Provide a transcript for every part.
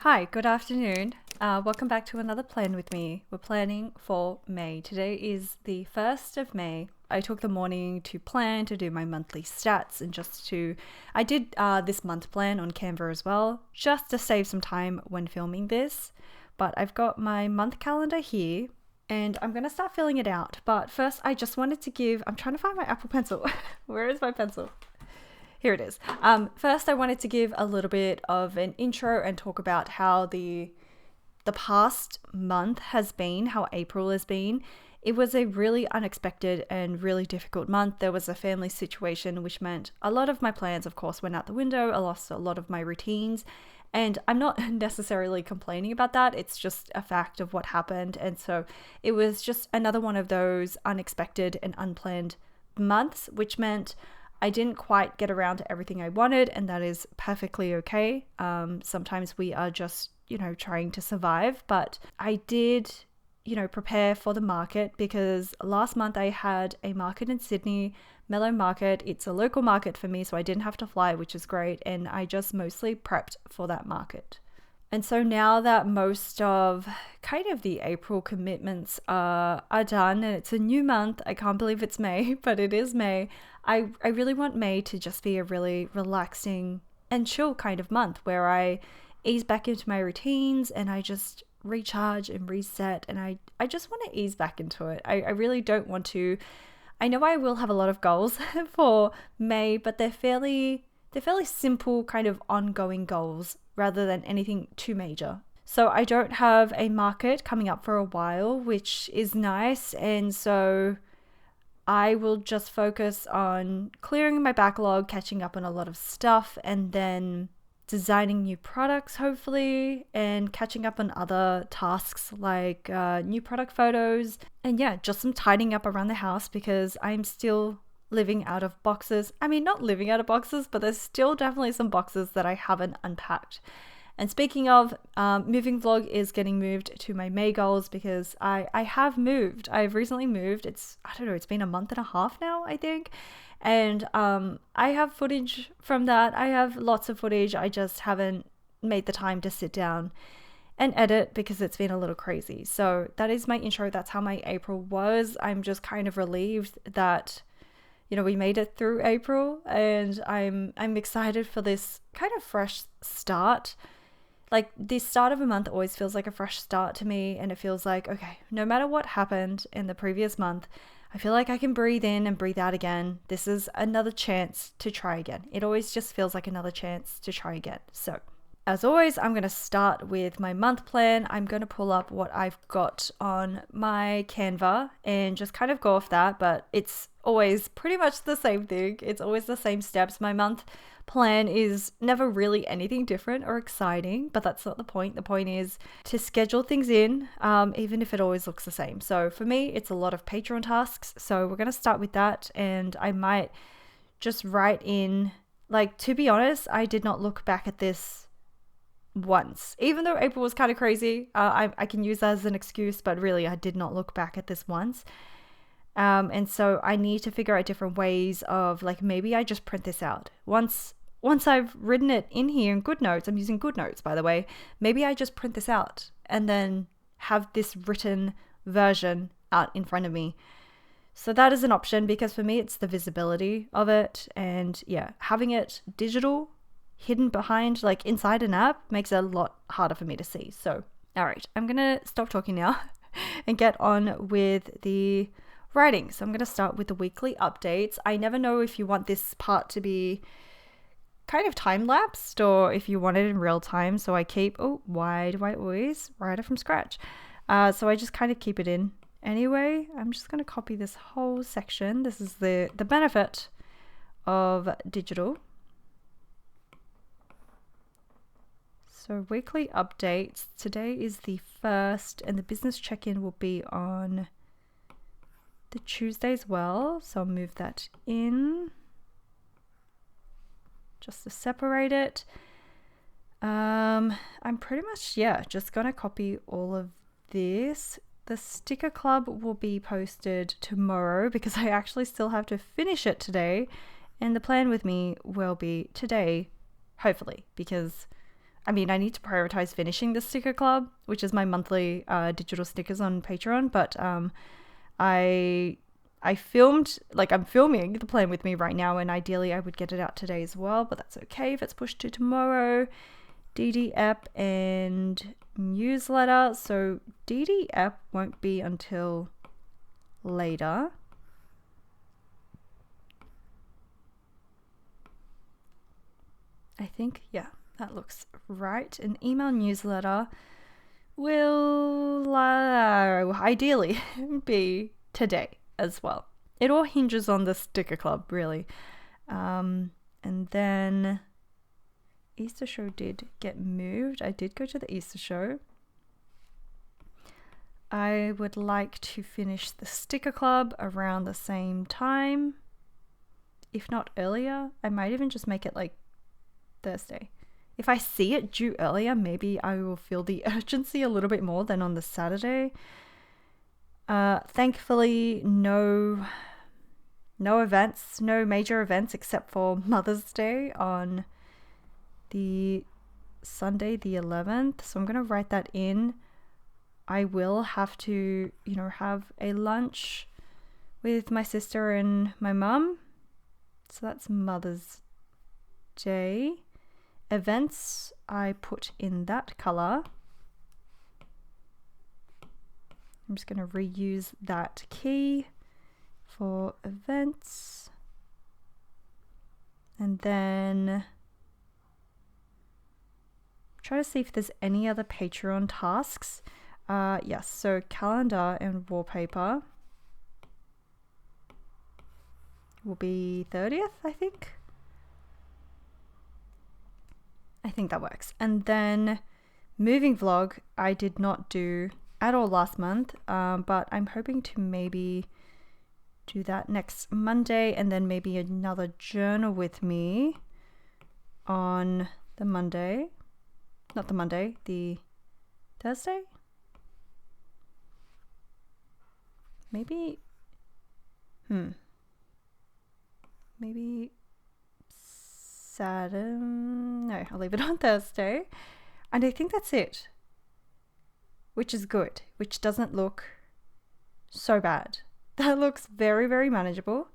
Hi, good afternoon. Welcome back to another plan with me. We're planning for May. Today is the 1st of May. I took the morning to plan to do my monthly stats and I did this month plan on Canva as well, just to save some time when filming this. But I've got my month calendar here and I'm going to start filling it out. But first, I just wanted to I'm trying to find my Apple Pencil. Where is my pencil? Here it is. First, I wanted to give a little bit of an intro and talk about how the past month has been, how April has been. It was a really unexpected and really difficult month. There was a family situation, which meant a lot of my plans, of course, went out the window. I lost a lot of my routines. And I'm not necessarily complaining about that. It's just a fact of what happened. And so it was just another one of those unexpected and unplanned months, which meant I didn't quite get around to everything I wanted, and that is perfectly okay. Sometimes we are just, trying to survive, but I did, prepare for the market because last month I had a market in Sydney, Mellow Market. It's a local market for me, so I didn't have to fly, which is great, and I just mostly prepped for that market. And so now that most of kind of the April commitments are done and it's a new month, I can't believe it's May, but it is May. I really want May to just be a really relaxing and chill kind of month where I ease back into my routines and I just recharge and reset, and I just want to ease back into it. I really don't want to. I know I will have a lot of goals for May, but they're fairly simple kind of ongoing goals rather than anything too major. So I don't have a market coming up for a while, which is nice. And so I will just focus on clearing my backlog, catching up on a lot of stuff, and then designing new products, hopefully, and catching up on other tasks like new product photos. And yeah, just some tidying up around the house because I'm still living out of boxes. I mean, not living out of boxes, but there's still definitely some boxes that I haven't unpacked. And speaking of, moving vlog is getting moved to my May goals because I have moved. I've recently moved. It's been a month and a half now, I think. And I have footage from that. I have lots of footage. I just haven't made the time to sit down and edit because it's been a little crazy. So that is my intro. That's how my April was. I'm just kind of relieved that we made it through April, and I'm excited for this kind of fresh start. Like, the start of a month always feels like a fresh start to me, and it feels like, okay, no matter what happened in the previous month, I feel like I can breathe in and breathe out again. This is another chance to try again. It always just feels like another chance to try again. So, as always, I'm going to start with my month plan. I'm going to pull up what I've got on my Canva and just kind of go off that, but it's always pretty much the same thing. It's always the same steps. My month plan is never really anything different or exciting, but that's not the point. The point is to schedule things in, even if it always looks the same. So for me, it's a lot of Patreon tasks. So we're going to start with that, and I might just write in, like, to be honest, I did not look back at this once, even though April was kind of crazy. I can use that as an excuse, but really I did not look back at this once. And so I need to figure out different ways of, like, maybe I just print this out. Once I've written it in here in GoodNotes, I'm using GoodNotes, by the way, maybe I just print this out and then have this written version out in front of me. So that is an option because for me, it's the visibility of it. And yeah, having it digital, hidden behind, like inside an app, makes it a lot harder for me to see. So, all right, I'm going to stop talking now and get on with the writing. So I'm going to start with the weekly updates. I never know if you want this part to be kind of time-lapsed or if you want it in real time. So I keep, why do I always write it from scratch? So I just kind of keep it in. Anyway, I'm just going to copy this whole section. This is the benefit of digital. So weekly updates. Today is the 1st, and the business check-in will be on the Tuesday as well. So I'll move that in just to separate it. I'm pretty much, just gonna copy all of this. The sticker club will be posted tomorrow because I actually still have to finish it today. And the plan with me will be today, hopefully, because I mean, I need to prioritize finishing the sticker club, which is my monthly digital stickers on Patreon. But I filmed, like I'm filming the plan with me right now, and ideally I would get it out today as well, but that's okay if it's pushed to tomorrow. DD app and newsletter. So DD app won't be until later. I think, yeah, that looks right. An email newsletter will ideally be today as well. It all hinges on the sticker club, really. And then Easter show did get moved. I did go to the Easter show. I would like to finish the sticker club around the same time, if not earlier. I might even just make it like Thursday. If I see it due earlier, maybe I will feel the urgency a little bit more than on the Saturday. Thankfully, no events, no major events except for Mother's Day on the Sunday the 11th. So I'm going to write that in. I will have to, have a lunch with my sister and my mum. So that's Mother's Day. Events, I put in that color. I'm just going to reuse that key for events. And then try to see if there's any other Patreon tasks. Yes, so calendar and wallpaper will be 30th, I think. I think that works. And then moving vlog, I did not do at all last month, but I'm hoping to maybe do that next Monday, and then maybe another journal with me on the Monday. Not the Monday, the Thursday? Maybe, maybe Saturday. No, I'll leave it on Thursday. And I think that's it. Which is good. Which doesn't look so bad. That looks very, very manageable.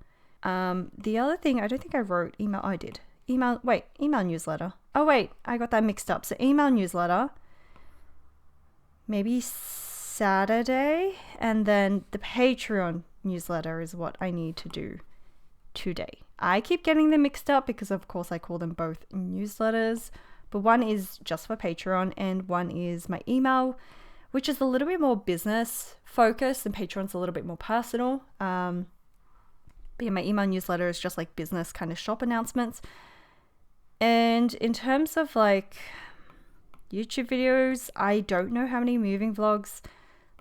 The other thing, I don't think I wrote email. Oh, I did. Email newsletter. Oh, wait, I got that mixed up. So email newsletter. Maybe Saturday. And then the Patreon newsletter is what I need to do today. I keep getting them mixed up because of course I call them both newsletters, but one is just for Patreon and one is my email, which is a little bit more business focused, and Patreon's a little bit more personal. But yeah, my email newsletter is just like business kind of shop announcements. And in terms of like YouTube videos, I don't know how many moving vlogs,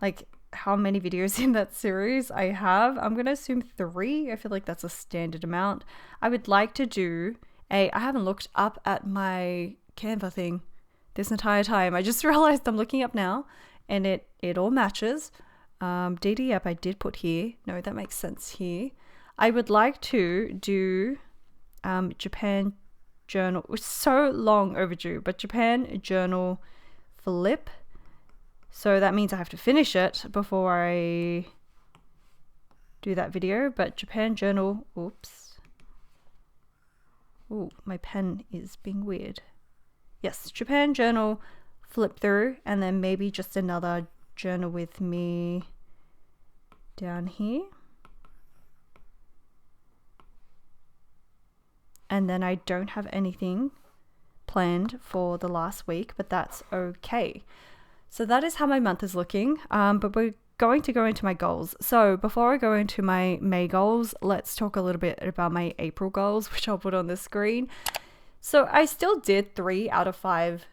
like how many videos in that series I have. I'm going to assume 3. I feel like that's a standard amount. I would like to do I haven't looked up at my Canva thing this entire time. I just realized I'm looking up now and it all matches. DD app I did put here. No, that makes sense here. I would like to do Japan journal. It's so long overdue, but Japan journal flip. So that means I have to finish it before I do that video. But Japan journal, oops. Ooh, my pen is being weird. Yes, Japan journal flip through, and then maybe just another journal with me down here. And then I don't have anything planned for the last week, but that's okay. So that is how my month is looking, but we're going to go into my goals. So before I go into my May goals, let's talk a little bit about my April goals, which I'll put on the screen. So I still did 3 out of 5.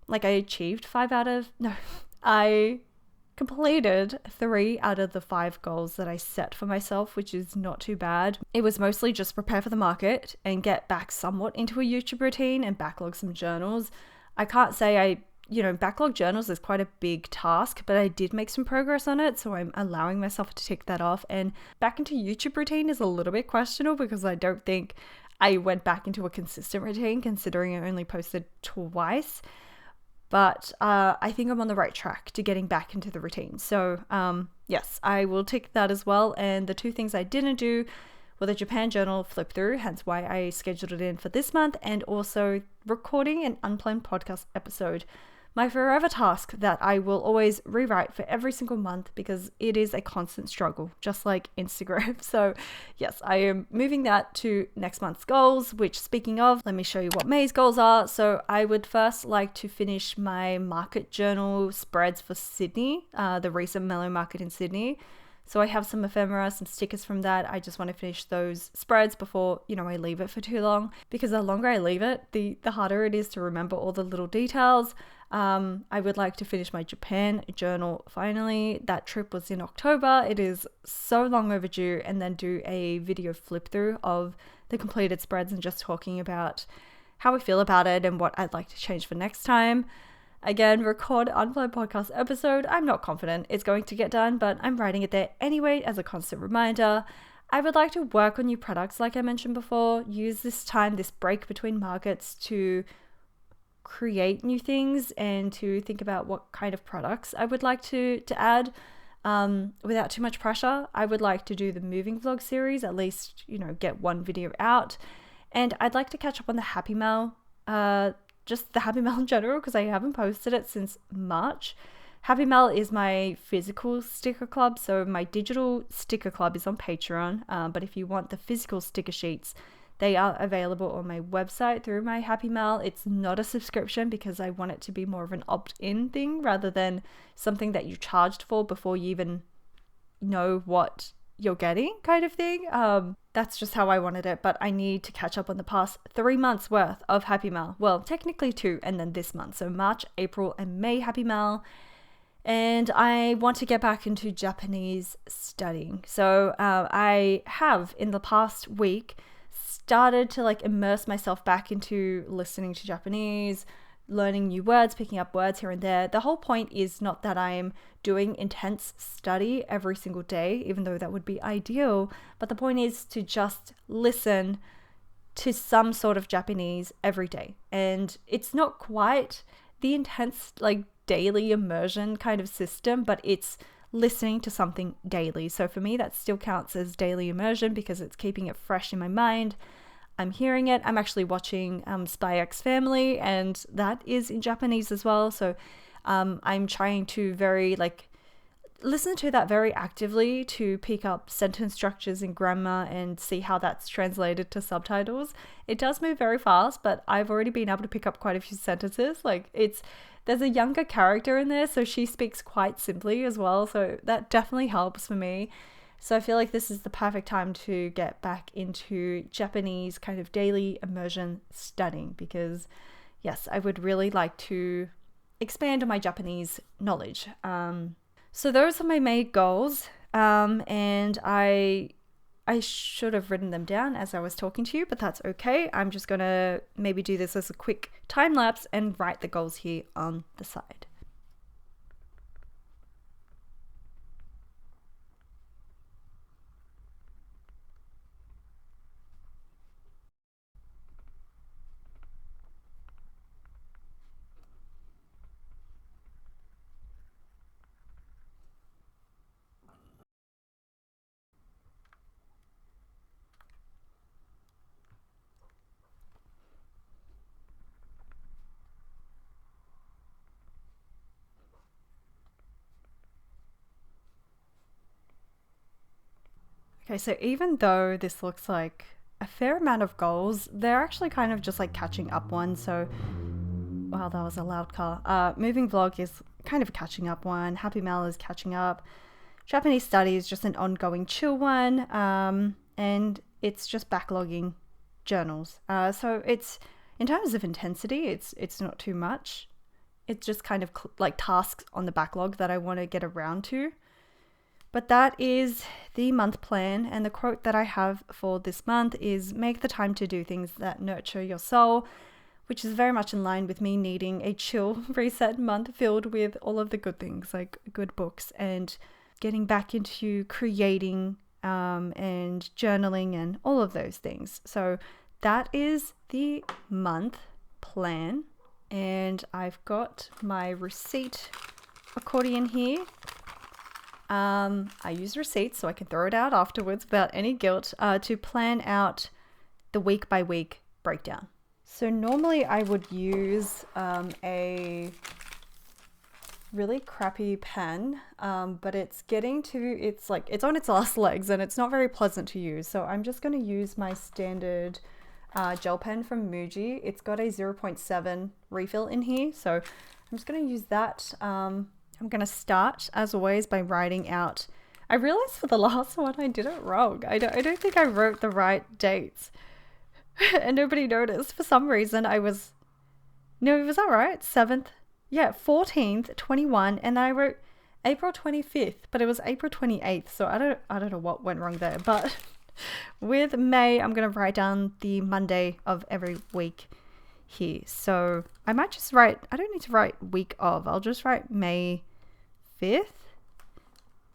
Like I achieved 5 out of, no, I completed 3 out of the 5 goals that I set for myself, which is not too bad. It was mostly just prepare for the market and get back somewhat into a YouTube routine and backlog some journals. I can't say backlog journals is quite a big task, but I did make some progress on it, so I'm allowing myself to tick that off. And back into YouTube routine is a little bit questionable because I don't think I went back into a consistent routine considering I only posted twice. But I think I'm on the right track to getting back into the routine. So yes, I will tick that as well. And the 2 things I didn't do were the Japan journal flip through, hence why I scheduled it in for this month, and also recording an unplanned podcast episode. My forever task that I will always rewrite for every single month because it is a constant struggle, just like Instagram. So yes, I am moving that to next month's goals, which, speaking of, let me show you what May's goals are. So I would first like to finish my market journal spreads for Sydney, the recent Mellow Market in Sydney. So I have some ephemera, some stickers from that. I just want to finish those spreads before, I leave it for too long, because the longer I leave it, the harder it is to remember all the little details. I would like to finish my Japan journal finally. That trip was in October. It is so long overdue, and then do a video flip through of the completed spreads and just talking about how I feel about it and what I'd like to change for next time. Again, record unplanned podcast episode. I'm not confident it's going to get done, but I'm writing it there anyway as a constant reminder. I would like to work on new products, like I mentioned before. Use this time, this break between markets, to create new things and to think about what kind of products I would like to add without too much pressure. I would like to do the moving vlog series, at least, get one video out. And I'd like to catch up on the Happy Mail, just the Happy Mail in general, because I haven't posted it since March. Happy Mail is my physical sticker club, so my digital sticker club is on Patreon, but if you want the physical sticker sheets, they are available on my website through my Happy Mail. It's not a subscription because I want it to be more of an opt-in thing rather than something that you charged for before you even know what you're getting, kind of thing. That's just how I wanted it, but I need to catch up on the past 3 months worth of Happy Mail. Well, technically 2, and then this month. So March, April, and May Happy Mail. And I want to get back into Japanese studying. So I have, in the past week, started to immerse myself back into listening to Japanese, learning new words, picking up words here and there. The whole point is not that I'm doing intense study every single day, even though that would be ideal, but the point is to just listen to some sort of Japanese every day. And it's not quite the intense daily immersion kind of system, but it's listening to something daily. So for me, that still counts as daily immersion because it's keeping it fresh in my mind. I'm hearing it. I'm actually watching Spy X Family, and that is in Japanese as well. So I'm trying to listen to that very actively to pick up sentence structures and grammar and see how that's translated to subtitles. It does move very fast, but I've already been able to pick up quite a few sentences. There's a younger character in there, so she speaks quite simply as well. So that definitely helps for me. So I feel like this is the perfect time to get back into Japanese kind of daily immersion studying because, yes, I would really like to expand on my Japanese knowledge. So those are my main goals, and I should have written them down as I was talking to you, but that's okay. I'm just going to maybe do this as a quick time lapse and write the goals here on the side. Okay, so even though this looks like a fair amount of goals, they're actually kind of just catching up one. So, wow, that was a loud car. Moving vlog is kind of a catching up one. Happy Mail is catching up. Japanese study is just an ongoing chill one. And it's just backlogging journals. So it's, in terms of intensity, it's not too much. It's just kind of tasks on the backlog that I want to get around to. But that is the month plan, and the quote that I have for this month is make the time to do things that nurture your soul, which is very much in line with me needing a chill reset month filled with all of the good things like good books and getting back into creating and journaling and all of those things. So that is the month plan. And I've got my receipt accordion here. I use receipts so I can throw it out afterwards without any guilt to plan out the week by week breakdown. So normally I would use a really crappy pen, but it's it's on its last legs and it's not very pleasant to use. So I'm just going to use my standard gel pen from Muji. It's got a 0.7 refill in here, so I'm just going to use that. I'm going to start, as always, by writing out. I realized for the last one I did it wrong. I don't think I wrote the right dates. And nobody noticed. For some reason was that right? 7th? Yeah, 14th, 21, and then I wrote April 25th, but it was April 28th, so I don't know what went wrong there. But with May, I'm going to write down the Monday of every week here. So I might just write, I don't need to write week of, I'll just write May 5th.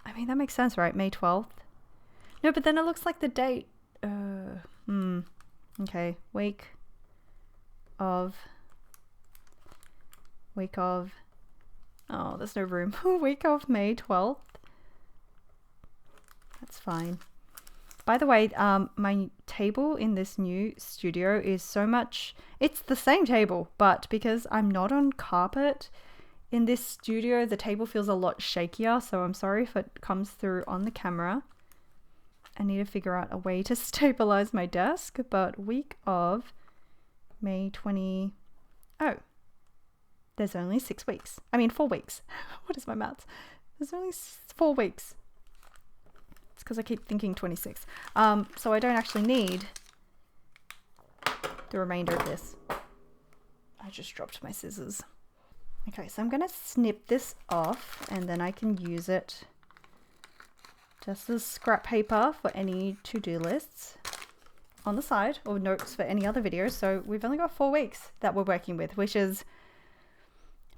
I mean, that makes sense, right? May 12th. No, but then it looks like the date. Okay, week of. Oh, there's no room. Week of May 12th. That's fine. By the way, my table in this new studio is it's the same table, but because I'm not on carpet in this studio, the table feels a lot shakier. So I'm sorry if it comes through on the camera. I need to figure out a way to stabilize my desk, but week of May 20. Oh, there's only 6 weeks. I mean, 4 weeks. What is my maths? There's only 4 weeks. It's because I keep thinking 26. So I don't actually need the remainder of this. I just dropped my scissors. Okay, so I'm going to snip this off and then I can use it just as scrap paper for any to-do lists on the side or notes for any other videos. So we've only got 4 weeks that we're working with, which is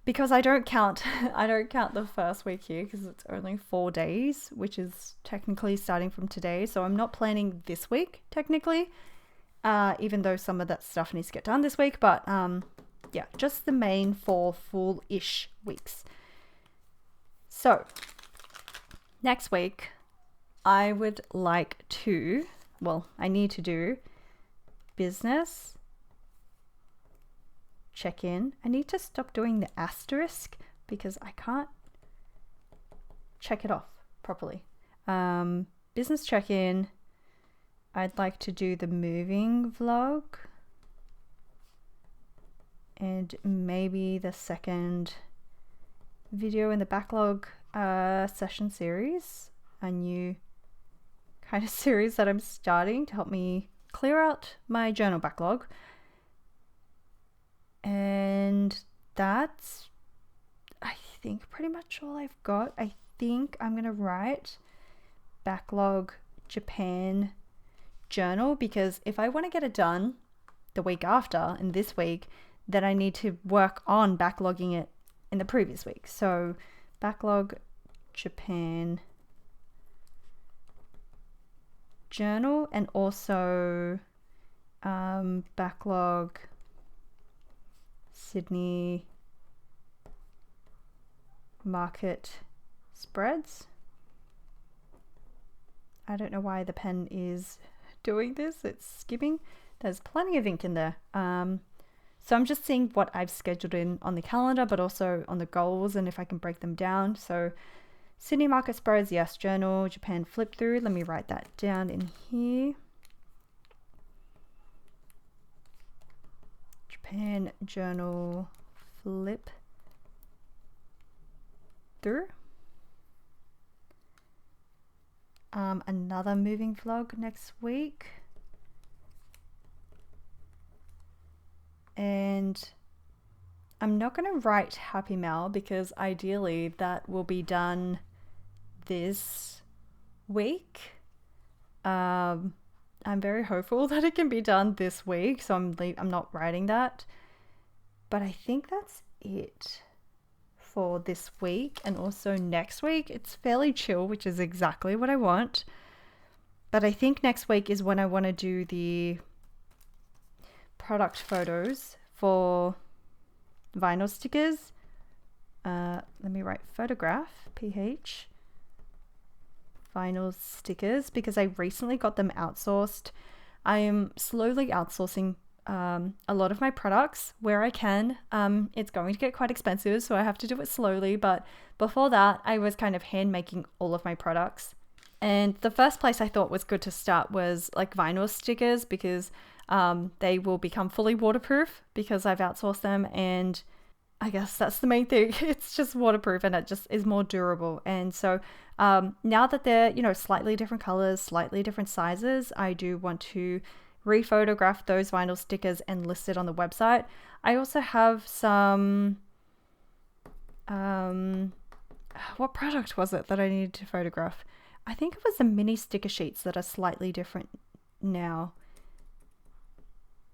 because I don't count the first week here because it's only 4 days, which is technically starting from today. So I'm not planning this week technically, even though some of that stuff needs to get done this week. But yeah, just the main 4 full-ish weeks. So next week, I would like to, I need to do business check-in. I need to stop doing the asterisk because I can't check it off properly. Business check-in. I'd like to do the moving vlog and maybe the second video in the backlog session series, a new kind of series that I'm starting to help me clear out my journal backlog. And that's, I think, pretty much all I've got. I think I'm going to write backlog Japan journal because if I want to get it done the week after and this week, then I need to work on backlogging it in the previous week. So backlog Japan journal and also backlog Sydney market spreads. I don't know why the pen is doing this. It's skipping. There's plenty of ink in there. So I'm just seeing what I've scheduled in on the calendar, but also on the goals and if I can break them down. So Sydney market spreads, yes. Journal, Japan flip through. Let me write that down in here. Japan journal flip through. Another moving vlog next week. And I'm not going to write Happy Mail because ideally that will be done this week. I'm very hopeful that it can be done this week, so I'm not writing that. But I think that's it for this week, and also next week. It's fairly chill, which is exactly what I want. But I think next week is when I want to do the product photos for vinyl stickers. Let me write photograph, PH, vinyl stickers, because I recently got them outsourced. I am slowly outsourcing a lot of my products where I can. It's going to get quite expensive, so I have to do it slowly. But before that, I was kind of hand making all of my products. And the first place I thought was good to start was like vinyl stickers, because they will become fully waterproof because I've outsourced them. And I guess that's the main thing. It's just waterproof and it just is more durable. And so now that they're, slightly different colors, slightly different sizes, I do want to rephotograph those vinyl stickers and list it on the website. I also have some, what product was it that I needed to photograph? I think it was the mini sticker sheets that are slightly different now.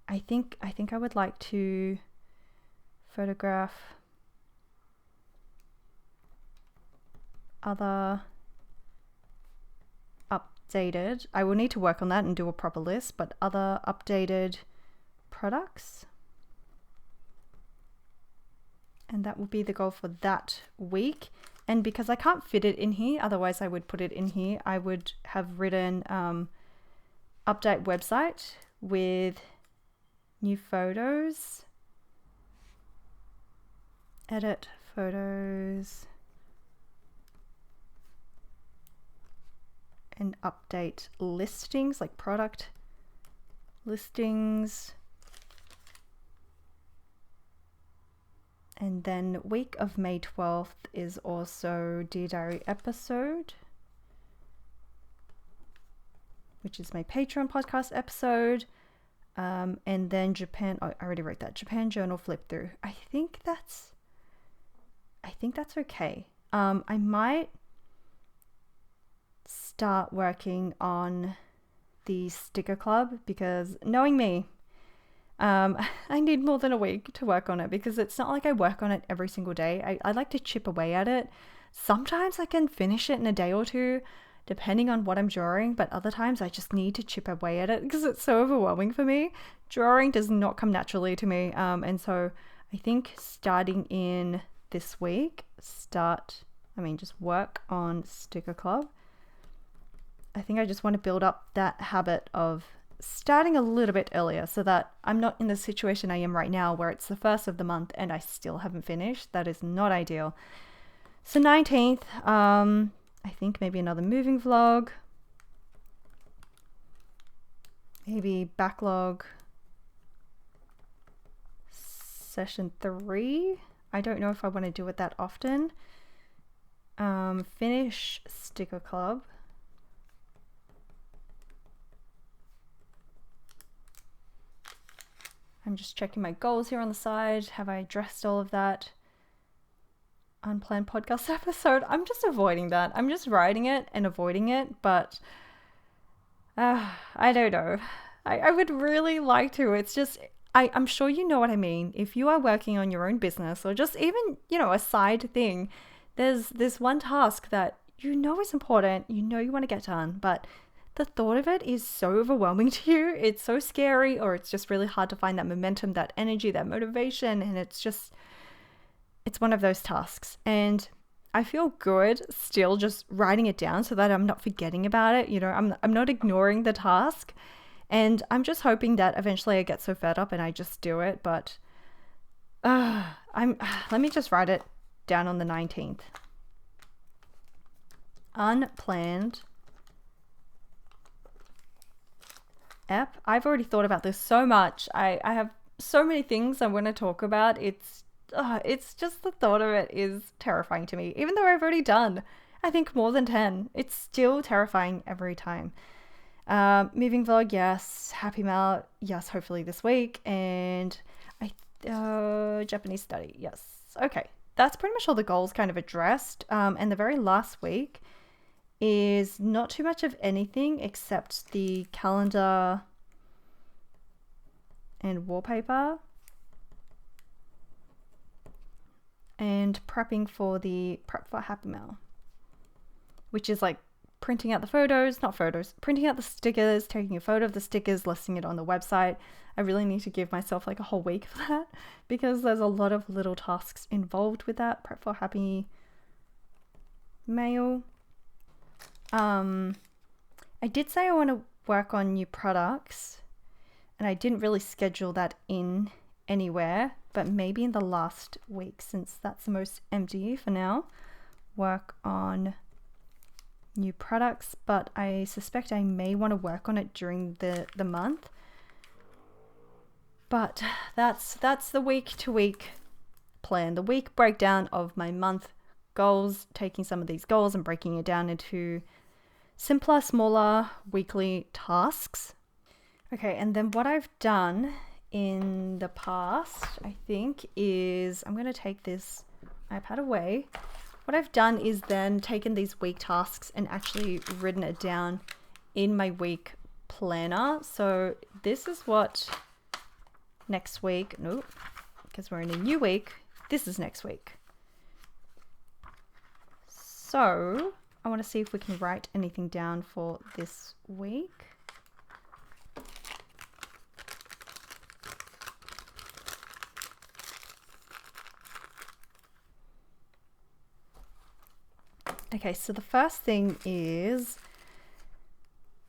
I think I would like to photograph other updated, I will need to work on that and do a proper list, but other updated products. And that will be the goal for that week. And because I can't fit it in here, otherwise I would put it in here, I would have written update website with new photos, edit photos, and update listings, like product listings. And then week of May 12th is also Dear Diary episode, which is my Patreon podcast episode. And then Japan, I already wrote that, Japan journal flip through. I think that's okay. I might start working on the sticker club, because knowing me, I need more than a week to work on it, because it's not like I work on it every single day. I like to chip away at it. Sometimes I can finish it in a day or two, depending on what I'm drawing, but other times I just need to chip away at it because it's so overwhelming for me. Drawing does not come naturally to me. And so I think starting in this week, just work on Sticker Club. I think I just want to build up that habit of starting a little bit earlier so that I'm not in the situation I am right now where it's the first of the month and I still haven't finished. That is not ideal. So 19th, I think maybe another moving vlog, maybe backlog session 3. I don't know if I want to do it that often. Finish Sticker Club. I'm just checking my goals here on the side. Have I addressed all of that? Unplanned podcast episode. I'm just avoiding that. I'm just writing it and avoiding it, but I don't know. I would really like to. It's just, I'm sure you know what I mean. If you are working on your own business or just even, a side thing, there's this one task that is important, you want to get done, but the thought of it is so overwhelming to you. It's so scary, or it's just really hard to find that momentum, that energy, that motivation. And it's one of those tasks. And I feel good still just writing it down so that I'm not forgetting about it. I'm not ignoring the task. And I'm just hoping that eventually I get so fed up and I just do it. But let me just write it down on the 19th. Unplanned app. I've already thought about this so much. I have so many things I want to talk about. It's just the thought of it is terrifying to me. Even though I've already done, I think, more than 10, it's still terrifying every time. Moving vlog, yes. Happy mail, yes, hopefully this week. And Japanese study, yes. Okay, that's pretty much all the goals kind of addressed. And the very last week is not too much of anything except the calendar and wallpaper and prepping for the prep for Happy Mail, which is like printing out the photos, not photos, printing out the stickers, taking a photo of the stickers, listing it on the website. I really need to give myself like a whole week for that because there's a lot of little tasks involved with that. Prep for Happy Mail. I did say I want to work on new products, and I didn't really schedule that in anywhere, but maybe in the last week, since that's the most empty for now, work on new products. But I suspect I may want to work on it during the month. But that's the week to week plan, the week breakdown of my month goals, taking some of these goals and breaking it down into simpler, smaller weekly tasks. Okay, and then what I've done in the past, I think, is I'm going to take this iPad away. What I've done is then taken these week tasks and actually written it down in my week planner. So this is what next week, nope, because we're in a new week, this is next week. So I want to see if we can write anything down for this week. Okay, so the first thing is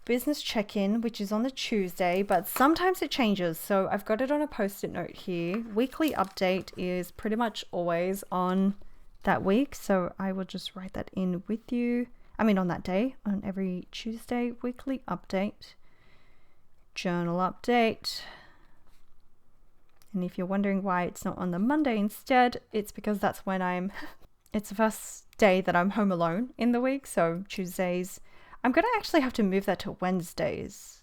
business check-in, which is on the Tuesday, but sometimes it changes. So I've got it on a post-it note here. Weekly update is pretty much always on that week. So I will just write that in with you. I mean, on that day, on every Tuesday, weekly update, journal update. And if you're wondering why it's not on the Monday instead, it's because that's when it's the first day that I'm home alone in the week. So Tuesdays, I'm going to actually have to move that to Wednesdays.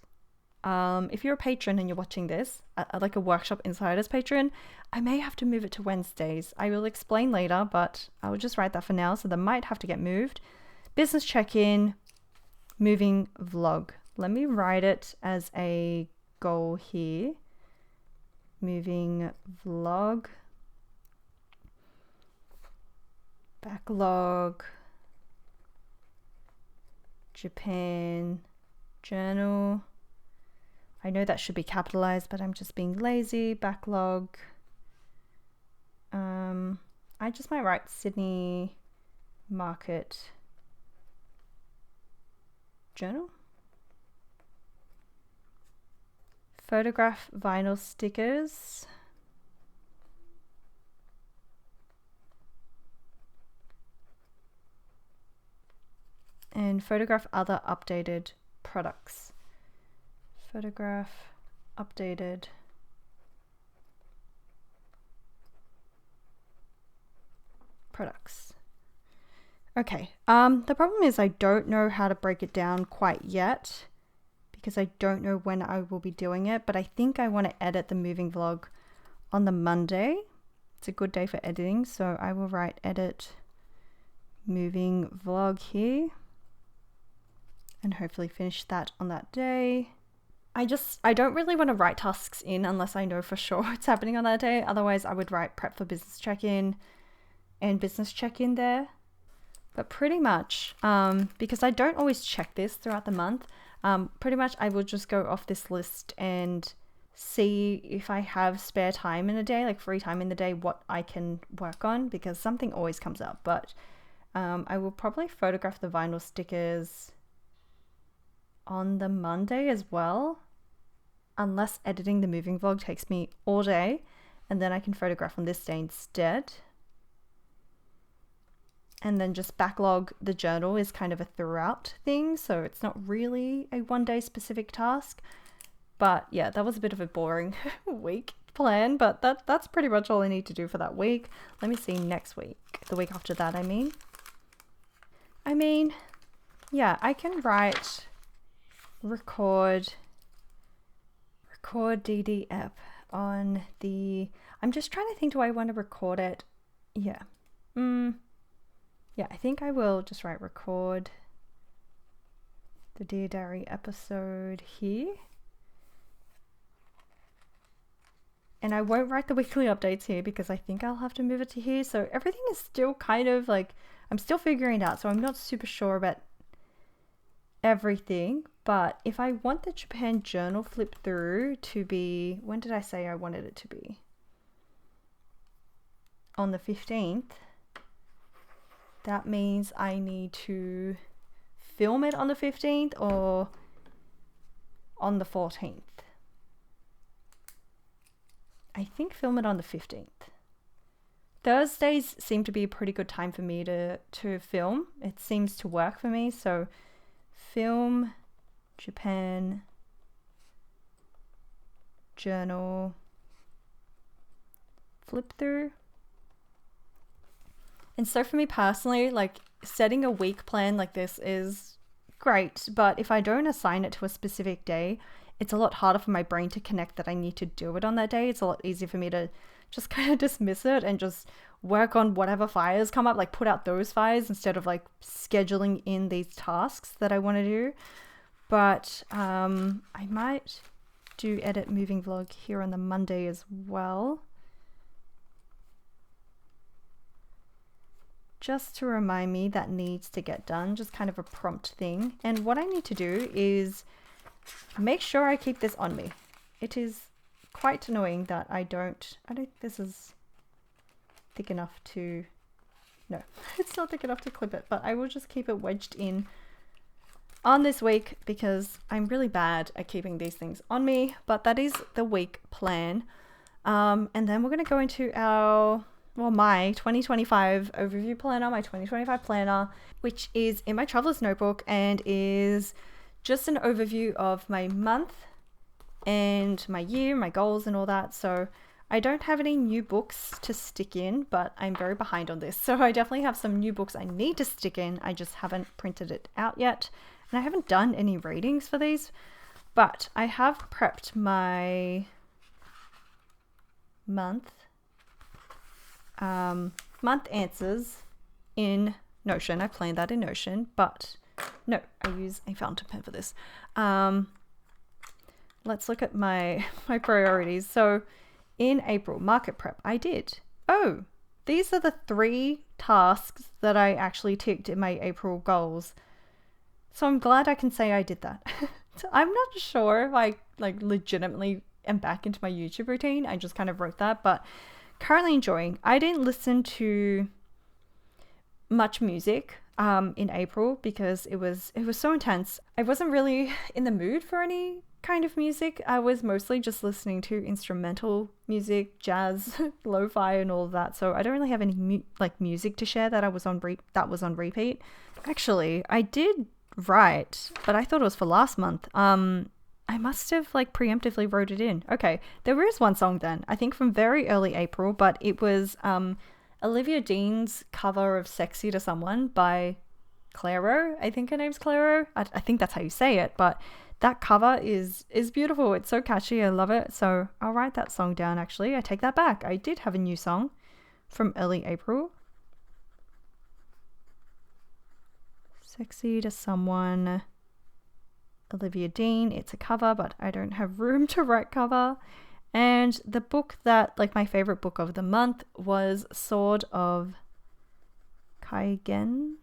If you're a patron and you're watching this, like a Workshop Insiders patron, I may have to move it to Wednesdays. I will explain later, but I will just write that for now. So that might have to get moved. Business check-in, moving vlog. Let me write it as a goal here. Moving vlog. Backlog. Japan journal. I know that should be capitalized, but I'm just being lazy. Backlog. I just might write Sydney Market journal. Photograph vinyl stickers. And photograph other updated products. Photograph updated products. Okay, the problem is I don't know how to break it down quite yet because I don't know when I will be doing it, but I think I want to edit the moving vlog on the Monday. It's a good day for editing, so I will write edit moving vlog here and hopefully finish that on that day. I don't really want to write tasks in unless I know for sure it's happening on that day. Otherwise, I would write prep for business check-in and business check-in there. But pretty much, because I don't always check this throughout the month, pretty much I will just go off this list and see if I have spare time in a day, like free time in the day, what I can work on, because something always comes up. But I will probably photograph the vinyl stickers on the Monday as well, unless editing the moving vlog takes me all day, and then I can photograph on this day instead. And then just backlog the journal is kind of a throughout thing, so it's not really a one day specific task. But yeah, that was a bit of a boring week plan, but that's pretty much all I need to do for that week. Let me see next week, the week after that, I mean, yeah, I can write record DDF on the, I'm just trying to think, do I want to record it? Yeah. Yeah, I think I will just write record the Dear Diary episode here. And I won't write the weekly updates here because I think I'll have to move it to here. So everything is still kind of like, I'm still figuring it out. So I'm not super sure about everything. But if I want the Japan journal flip through to be, when did I say I wanted it to be? On the 15th. That means I need to film it on the 15th or on the 14th. I think film it on the 15th. Thursdays seem to be a pretty good time for me to film. It seems to work for me. So film Japan journal flip through. And so for me personally, like setting a week plan like this is great, but if I don't assign it to a specific day, it's a lot harder for my brain to connect that I need to do it on that day. It's a lot easier for me to just kind of dismiss it and just work on whatever fires come up, like put out those fires instead of like scheduling in these tasks that I want to do. But I might do edit moving vlog here on the Monday as well, just to remind me that needs to get done, just kind of a prompt thing. And what I need to do is make sure I keep this on me. It is quite annoying that I don't this is thick enough to, no, it's not thick enough to clip it, but I will just keep it wedged in on this week because I'm really bad at keeping these things on me. But that is the week plan. And then we're going to go into my 2025 overview planner, my 2025 planner, which is in my traveler's notebook and is just an overview of my month and my year, my goals and all that. So I don't have any new books to stick in, but I'm very behind on this. So I definitely have some new books I need to stick in. I just haven't printed it out yet. And I haven't done any readings for these, but I have prepped my month answers in Notion. I planned that in Notion, but no, I use a fountain pen for this. Let's look at my priorities. So in April, market prep, I did. Oh, these are the 3 tasks that I actually ticked in my April goals. So I'm glad I can say I did that. I'm not sure if I like legitimately am back into my YouTube routine. I just kind of wrote that, but currently enjoying. I didn't listen to much music in April because it was so intense. I wasn't really in the mood for any kind of music. I was mostly just listening to instrumental music, jazz, lo-fi and all of that. So I don't really have any music to share that was on repeat. Actually, I did write, but I thought it was for last month. I must have preemptively wrote it in. Okay, there is one song then, I think from very early April, but it was Olivia Dean's cover of Sexy to Someone by Clairo. I think her name's Clairo. I think that's how you say it, but that cover is beautiful. It's so catchy. I love it. So I'll write that song down. Actually, I take that back. I did have a new song from early April. Sexy to Someone, Olivia Dean. It's a cover, but I don't have room to write cover. And the book that, my favorite book of the month was Sword of Kaigen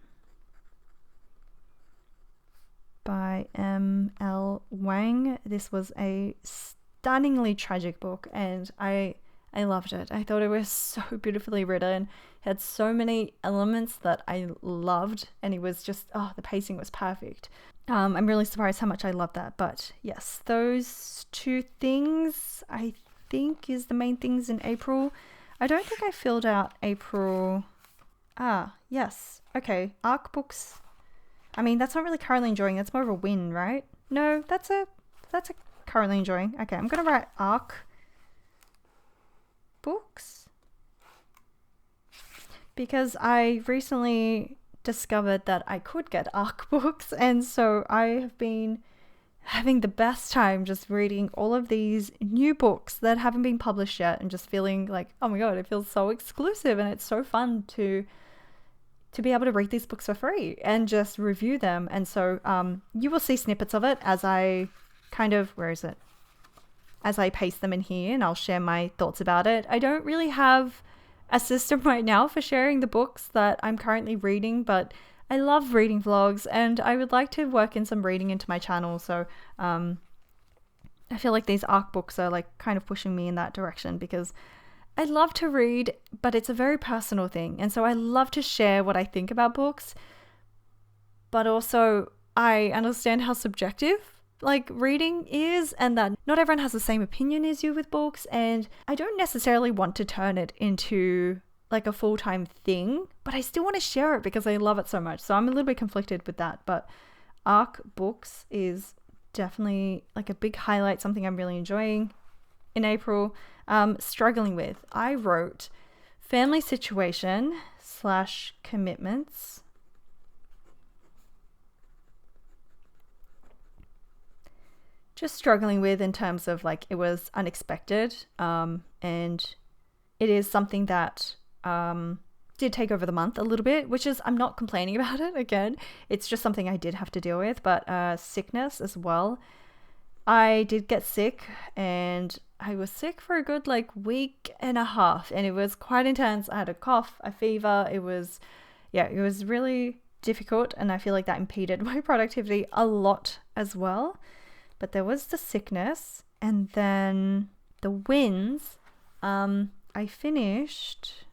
by M.L. Wang. This was a stunningly tragic book, and I loved it. I thought it was so beautifully written. It had so many elements that I loved, and it was just, the pacing was perfect. I'm really surprised how much I love that. But yes, those 2 things I think is the main things in April. I don't think I filled out April. Yes. Okay. ARC books. I mean, that's not really currently enjoying. That's more of a win, right? No, that's a currently enjoying. Okay, I'm going to write ARC books because I recently discovered that I could get ARC books, and so I have been having the best time just reading all of these new books that haven't been published yet and just feeling like, oh my god, it feels so exclusive, and it's so fun to be able to read these books for free and just review them. And so you will see snippets of it as I as I paste them in here, and I'll share my thoughts about it. I don't really have a system right now for sharing the books that I'm currently reading, but I love reading vlogs, and I would like to work in some reading into my channel. So I feel like these ARC books are like kind of pushing me in that direction, because I love to read, but it's a very personal thing. And so I love to share what I think about books, but also I understand how subjective like reading is, and that not everyone has the same opinion as you with books. And I don't necessarily want to turn it into like a full-time thing, but I still want to share it because I love it so much. So I'm a little bit conflicted with that, but ARC books is definitely like a big highlight, something I'm really enjoying in April. Struggling with, I wrote family situation / commitments. Just struggling with in terms of like it was unexpected, and it is something that did take over the month a little bit, which is, I'm not complaining about it. Again, it's just something I did have to deal with. But sickness as well. I did get sick, and I was sick for a good like week and a half, and it was quite intense. I had a cough, a fever. It was really difficult, and I feel like that impeded my productivity a lot as well. But there was the sickness, and then the wins. I finished.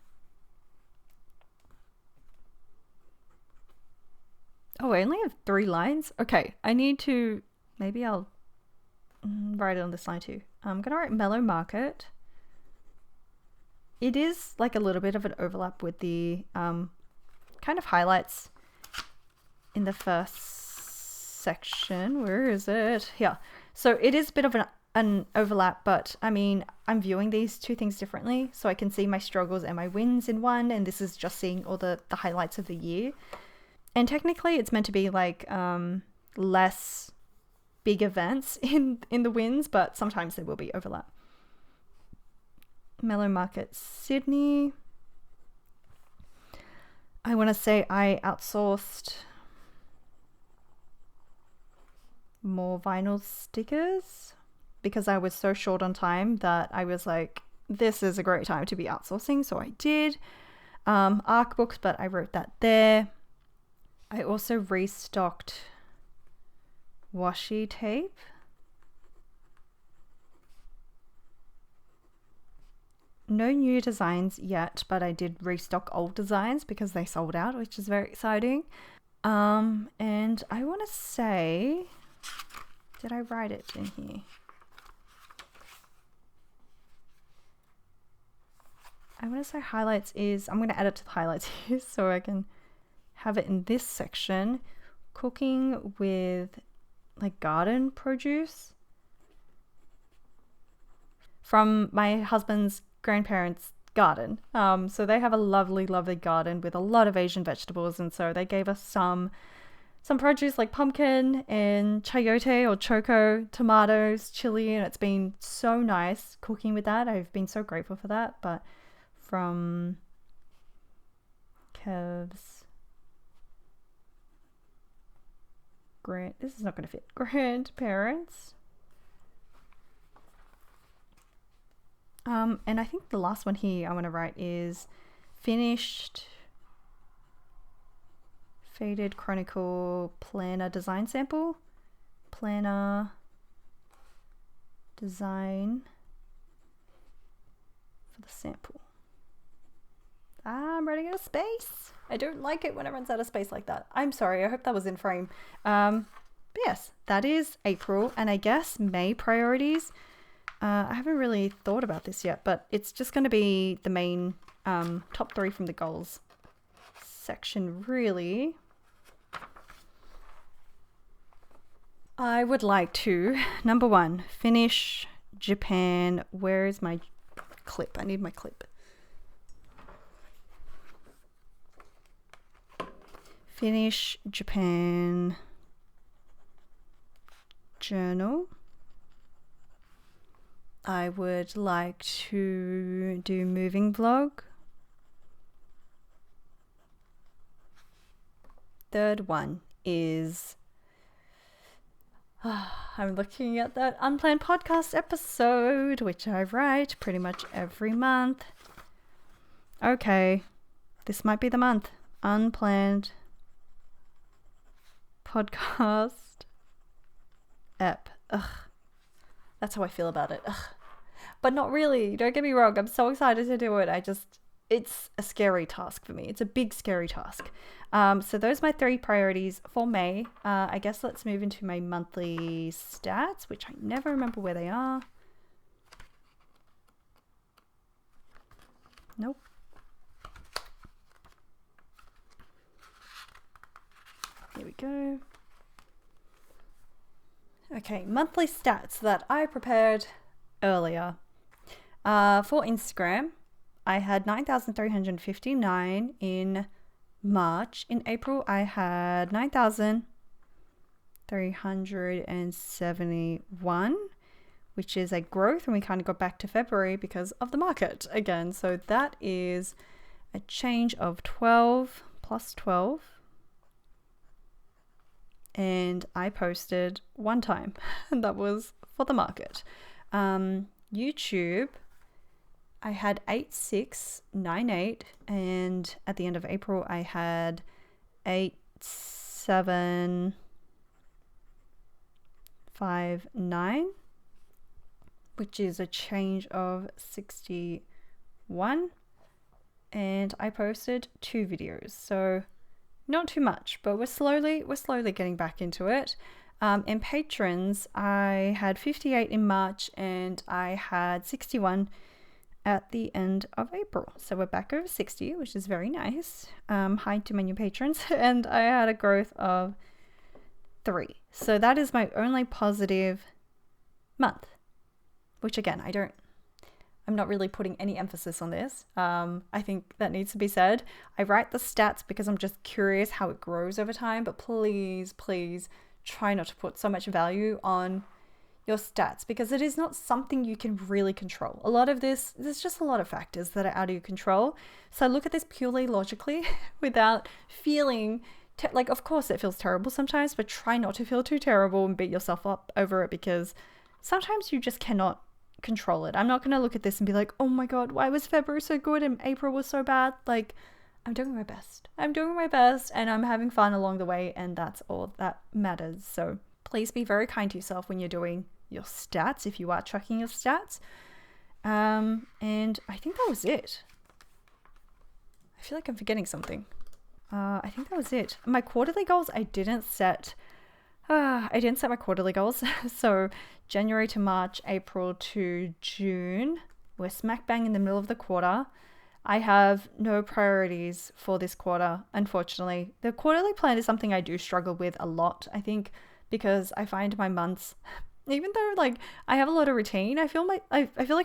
Oh, I only have 3 lines. Okay, I need to. Maybe I'll write it on this line too. I'm gonna write Mellow Market. It is like a little bit of an overlap with the kind of highlights in the first section. Where is it? Here. So it is a bit of an overlap, but I mean, I'm viewing these 2 things differently, so I can see my struggles and my wins in one, and this is just seeing all the highlights of the year. And technically it's meant to be like less big events in the wins, but sometimes there will be overlap. Mellow Market Sydney. I want to say I outsourced more vinyl stickers because I was so short on time that I was like, this is a great time to be outsourcing. So I did ARC books, but I wrote that there. I also restocked washi tape. No new designs yet, but I did restock old designs because they sold out, which is very exciting. And I want to say, did I write it in here? I want to say highlights is, I'm going to add it to the highlights here so I can have it in this section. Cooking with like garden produce from my husband's grandparents' garden. So they have a lovely garden with a lot of Asian vegetables, and so they gave us some produce like pumpkin and chayote or choco, tomatoes, chili, and it's been so nice cooking with that. I've been so grateful for that. But from Kev's this is not going to fit. Grandparents. And I think the last one here I want to write is finished faded chronicle planner design sample. Planner design for the sample. I'm running out of space. I don't like it when it runs out of space like that. I'm sorry. I hope that was in frame. But yes, that is April, and I guess May priorities. I haven't really thought about this yet, but it's just going to be the main top 3 from the goals section, really. I would like to, number 1, finish Japan. Where is my clip? I need my clip. Finish Japan journal. I would like to do moving vlog. Third one is I'm looking at that unplanned podcast episode, which I write pretty much every month. Okay, this might be the month. Unplanned podcast app. Ugh. That's how I feel about it. Ugh. But not really. Don't get me wrong. I'm so excited to do it. It's a scary task for me. It's a big, scary task. So those are my 3 priorities for May. I guess let's move into my monthly stats, which I never remember where they are. Nope. Here we go. Okay, monthly stats that I prepared earlier. For Instagram, I had 9,359 in March. In April, I had 9,371, which is a growth, and we kind of got back to February because of the market again. So that is a change of 12 plus 12. And I posted 1 time, and that was for the market. YouTube, I had 8698, and at the end of April, I had 8759, which is a change of 61. And I posted 2 videos, so not too much, but we're slowly getting back into it. In patrons, I had 58 in March, and I had 61 at the end of April. So we're back over 60, which is very nice. Hi to my new patrons. And I had a growth of 3. So that is my only positive month, which again, I'm not really putting any emphasis on this. I think that needs to be said. I write the stats because I'm just curious how it grows over time, but please try not to put so much value on your stats because it is not something you can really control. A lot of this, there's just a lot of factors that are out of your control. So look at this purely logically without feeling like, of course it feels terrible sometimes, but try not to feel too terrible and beat yourself up over it because sometimes you just cannot control it. I'm not going to look at this and be like, oh my God, why was February so good and April was so bad? Like, I'm doing my best. I'm doing my best and I'm having fun along the way, and that's all that matters. So please be very kind to yourself when you're doing your stats, if you are tracking your stats. And I think that was it. I feel like I'm forgetting something. I think that was it. My quarterly goals, I didn't set my quarterly goals. So January to March, April to June, we're smack bang in the middle of the quarter. I have no priorities for this quarter, unfortunately. The quarterly plan is something I do struggle with a lot, I think, because I find my months, even though like I have a lot of routine, I feel like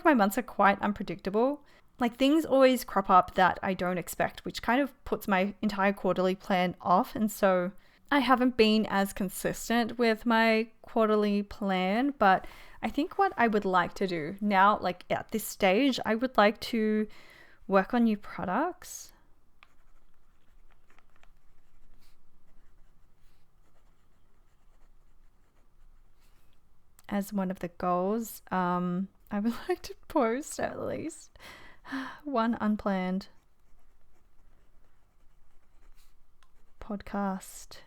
my months are quite unpredictable. Like things always crop up that I don't expect, which kind of puts my entire quarterly plan off. And so I haven't been as consistent with my quarterly plan, but I think what I would like to do now, like at this stage, I would like to work on new products. As one of the goals, I would like to post at least 1 unplanned podcast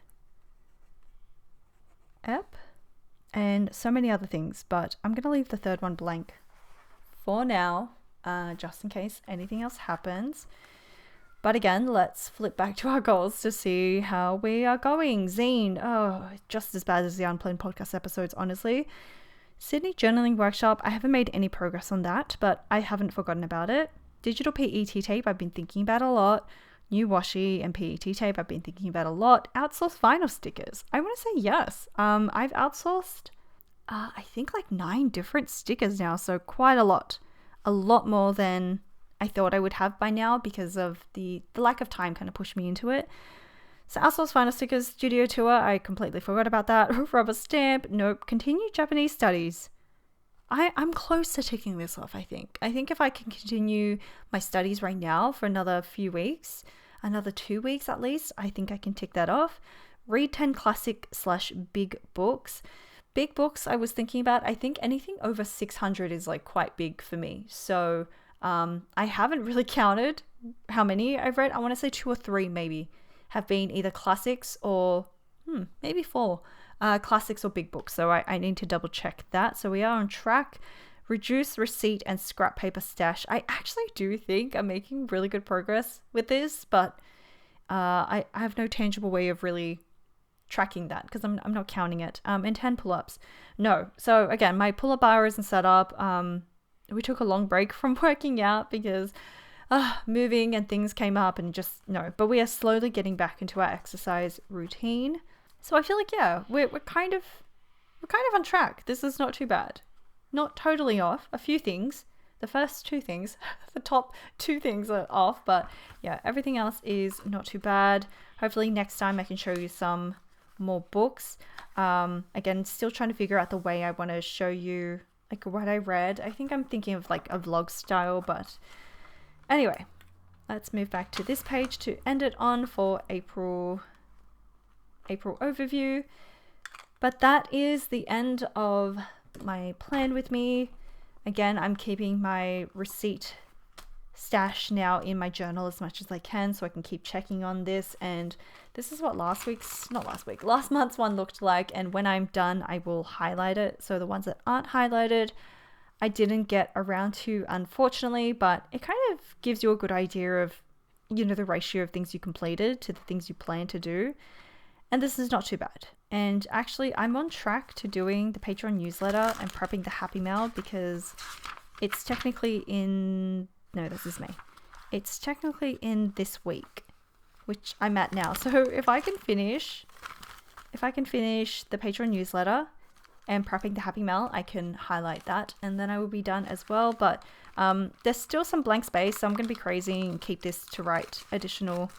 app and so many other things, but I'm going to leave the 3rd one blank for now, just in case anything else happens. But again, let's flip back to our goals to see how we are going. Zine, just as bad as the unplanned podcast episodes, honestly. Sydney journaling workshop, I haven't made any progress on that, but I haven't forgotten about it. Digital PET tape, I've been thinking about a lot. New washi and PET tape, I've been thinking about a lot. Outsourced vinyl stickers, I want to say yes. I've outsourced, I think like 9 different stickers now, so quite a lot more than I thought I would have by now because of the lack of time kind of pushed me into it. So outsourced vinyl stickers, studio tour, I completely forgot about that. Rubber stamp, nope. Continue Japanese studies. I'm close to ticking this off, I think. I think if I can continue my studies right now for another few weeks, another 2 weeks at least, I think I can tick that off. Read 10 classic / big books. Big books I was thinking about, I think anything over 600 is like quite big for me. So I haven't really counted how many I've read. I want to say 2 or 3 maybe have been either classics or maybe 4 classics or big books. So I need to double check that. So we are on track. Reduce receipt and scrap paper stash. I actually do think I'm making really good progress with this, but I have no tangible way of really tracking that because I'm not counting it. And 10 pull-ups. No. So again, my pull-up bar isn't set up. We took a long break from working out because moving and things came up and just no. But we are slowly getting back into our exercise routine. So I feel like we're kind of on track. This is not too bad. Not totally off. A few things. The first 2 things, the top 2 things are off, but yeah, everything else is not too bad. Hopefully next time I can show you some more books. Again, still trying to figure out the way I want to show you like what I read. I think I'm thinking of like a vlog style, but anyway, let's move back to this page to end it on for April overview. But that is the end of my plan with me. Again, I'm keeping my receipt stash now in my journal as much as I can so I can keep checking on this. And this is what last month's one looked like. And when I'm done, I will highlight it. So the ones that aren't highlighted, I didn't get around to, unfortunately, but it kind of gives you a good idea of, the ratio of things you completed to the things you plan to do. And this is not too bad. And actually, I'm on track to doing the Patreon newsletter and prepping the Happy Mail because it's technically in... No, this is May. It's technically in this week, which I'm at now. So if I can finish the Patreon newsletter and prepping the Happy Mail, I can highlight that and then I will be done as well. But there's still some blank space, so I'm going to be crazy and keep this to write additional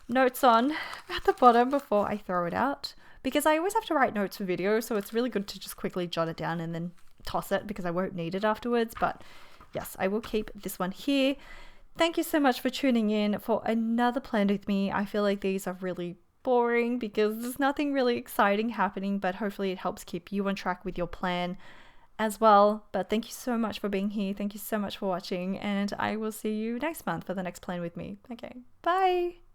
notes on at the bottom before I throw it out. Because I always have to write notes for videos, so it's really good to just quickly jot it down and then toss it because I won't need it afterwards. But yes, I will keep this one here. Thank you so much for tuning in for another plan with me. I feel like these are really boring because there's nothing really exciting happening, but hopefully it helps keep you on track with your plan as well. But thank you so much for being here. Thank you so much for watching, and I will see you next month for the next plan with me. Okay, bye.